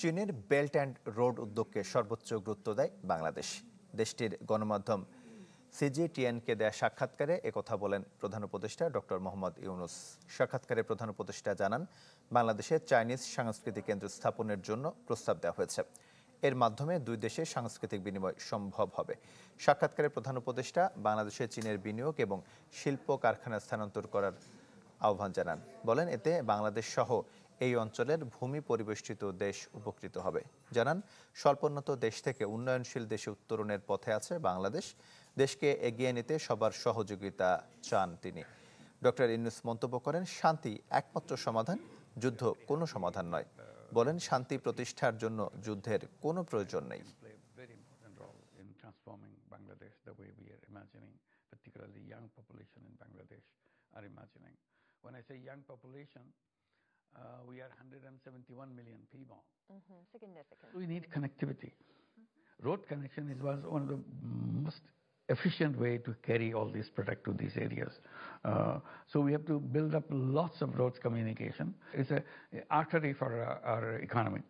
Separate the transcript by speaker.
Speaker 1: চীনের belt and road উদ্যোগকে সর্বোচ্চ গুরুত্ব দেয় বাংলাদেশ। দেশটির গণমাধ্যম সিজিটিএনকে দেয়া সাক্ষাৎকারে একথা বলেন প্রধান উপদেষ্টা ডক্টর মোহাম্মদ ইউনুস। সাক্ষাৎকারে প্রধান উপদেষ্টা জানান, বাংলাদেশে চাইনিজ সাংস্কৃতিক কেন্দ্র স্থাপনের জন্য প্রস্তাব দেওয়া হয়েছে। এর মাধ্যমে দুই দেশে সাংস্কৃতিক বিনিময় সম্ভব হবে। সাক্ষাৎকারে প্রধান উপদেষ্টা বাংলাদেশে চীনের বিনিয়োগ এবং শিল্প কারখানা স্থানান্তর করার আহ্বান জানান। বলেন, এতে বাংলাদেশ সহ এই অঞ্চলের ভূমি পরিবেষ্টিত দেশ উপকৃত হবে। জানান, স্বল্পোন্নত দেশ থেকে উন্নয়নশীল দেশে উত্তরণের পথে আছে বাংলাদেশ। দেশকে এগিয়ে নিতে সবার সহযোগিতা চান তিনি। ডক্টর ইউনূস মন্তব্য করেন, শান্তি একমাত্র সমাধান, যুদ্ধ কোনো সমাধান নয়। বলেন, শান্তি প্রতিষ্ঠার জন্য যুদ্ধের কোনো প্রয়োজন নেই।
Speaker 2: We are 171 million people. Significant. We need connectivity. Road connection was one of the most efficient way to carry all this product to these areas. So we have to build up lots of roads communication. It's an artery for our economy.